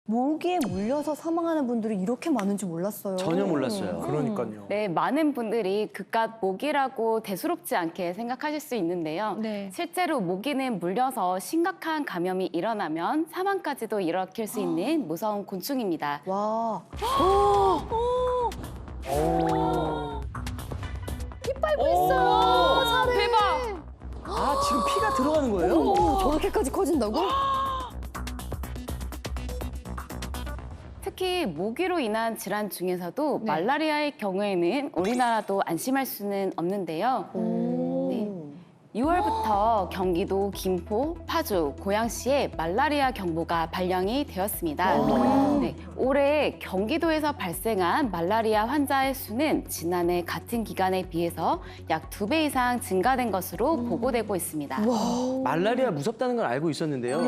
모기에 물려서 사망하는 분들이 이렇게 많은 줄 몰랐어요. 전혀 몰랐어요. 그러니까요. 네, 많은 분들이 그깟 모기라고 대수롭지 않게 생각하실 수 있는데요. 네. 실제로 모기는 물려서 심각한 감염이 일어나면 사망까지도 일으킬 수 있는 무서운 곤충입니다. 와. 빨고 있어요. 살에. 대박. 아, 지금 피가 들어가는 거예요? 오, 저렇게까지 커진다고? 특히 모기로 인한 질환 중에서도 네. 말라리아의 경우에는 우리나라도 안심할 수는 없는데요. 네. 6월부터 경기도 김포, 파주, 고양시에 말라리아 경보가 발령이 되었습니다. 네, 올해 경기도에서 발생한 말라리아 환자의 수는 지난해 같은 기간에 비해서 약 2배 이상 증가된 것으로 보고되고 있습니다. 말라리아 무섭다는 걸 알고 있었는데요.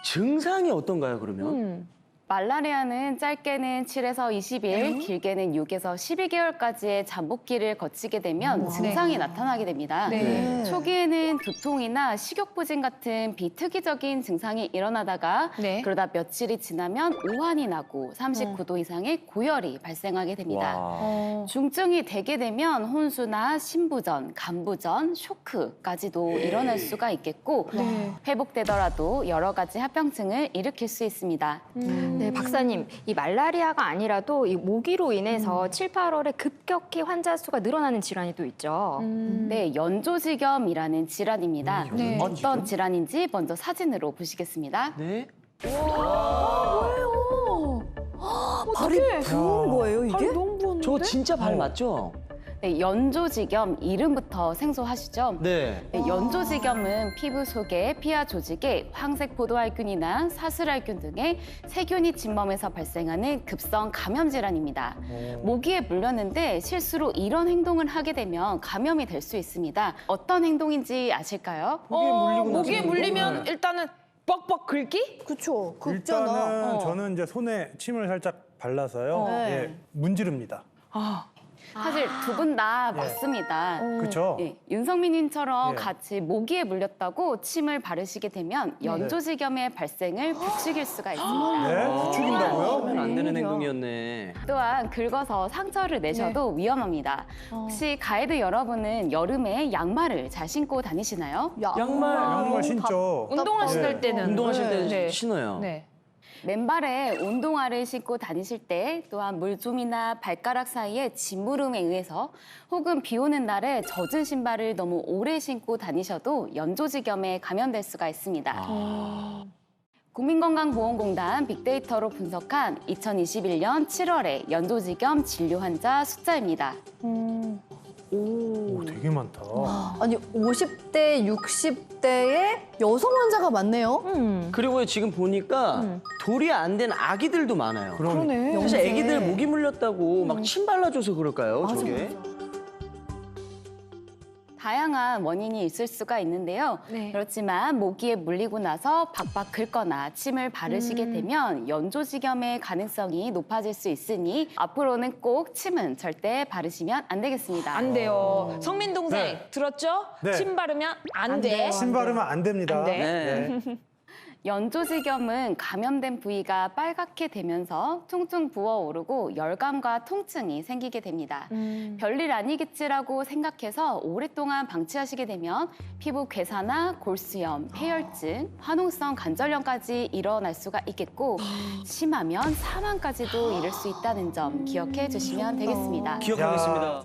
증상이 어떤가요, 그러면? 말라리아는 짧게는 7에서 20일, 길게는 6에서 12개월까지의 잠복기를 거치게 되면 증상이 나타나게 됩니다. 네. 초기에는 두통이나 식욕부진 같은 비특이적인 증상이 일어나다가 네. 그러다 며칠이 지나면 오한이 나고 39도 이상의 고열이 발생하게 됩니다. 와. 중증이 되게 되면 혼수나 심부전, 간부전, 쇼크까지도 일어날 수가 있겠고 네. 회복되더라도 여러 가지 합병증을 일으킬 수 있습니다. 네, 박사님, 이 말라리아가 아니라도 이 모기로 인해서 7, 8월에 급격히 환자 수가 늘어나는 질환이 또 있죠. 네, 연조직염이라는 질환입니다. 네. 어떤 질환인지 먼저 사진으로 보시겠습니다. 네. 발이 부은 거예요, 이게? 너무 부었는데? 저거 진짜 발 맞죠? 네, 연조직염 이름부터 생소하시죠? 네. 네, 연조직염은 피부 속의 피하 조직에 황색포도알균이나 사슬알균 등의 세균이 침범해서 발생하는 급성 감염 질환입니다. 모기에 물렸는데 실수로 이런 행동을 하게 되면 감염이 될 수 있습니다. 어떤 행동인지 아실까요? 모기에 물리면 일단은 뻑뻑 긁기? 그쵸. 긁잖아. 일단은 저는 이제 손에 침을 살짝 발라서요. 예, 문지릅니다. 사실 두 분 다 맞습니다. 그렇죠? 예, 윤성민님처럼 예. 같이 모기에 물렸다고 침을 바르시게 되면 연조직염의 발생을 부추길 수가 있습니다. 네, 부추긴다고요? 하면 안 되는 행동이었네. 또한 긁어서 상처를 내셔도 위험합니다. 혹시 가이드 여러분은 여름에 양말을 잘 신고 다니시나요? 양말 신죠. 운동하실 때는. 운동하실 때 네. 신어요. 네. 맨발에 운동화를 신고 다니실 때 또한 물좀이나 발가락 사이에 진물음에 의해서 혹은 비 오는 날에 젖은 신발을 너무 오래 신고 다니셔도 연조직염에 감염될 수가 있습니다. 국민건강보험공단 빅데이터로 분석한 2021년 7월의 연조직염 진료 환자 숫자입니다. 오, 되게 많다. 아니, 50대, 60대의 여성 환자가 많네요. 그리고 지금 보니까 돌이 안 된 아기들도 많아요. 그러네. 사실 영세. 아기들 모기 물렸다고 막 침 발라줘서 그럴까요, 맞아, 저게? 다양한 원인이 있을 수가 있는데요. 네. 그렇지만 모기에 물리고 나서 박박 긁거나 침을 바르시게 되면 연조직염의 가능성이 높아질 수 있으니 앞으로는 꼭 침은 절대 바르시면 안 되겠습니다. 안 돼요. 성민 동생 네. 들었죠? 네. 침 바르면 안 돼. 침 바르면 안 됩니다. 안 돼. 네. 연조직염은 감염된 부위가 빨갛게 되면서 퉁퉁 부어오르고 열감과 통증이 생기게 됩니다. 별일 아니겠지라고 생각해서 오랫동안 방치하시게 되면 피부 괴사나 골수염, 폐혈증, 화농성 관절염까지 일어날 수가 있겠고 심하면 사망까지도 이를 수 있다는 점 기억해 주시면 되겠습니다. 기억하겠습니다.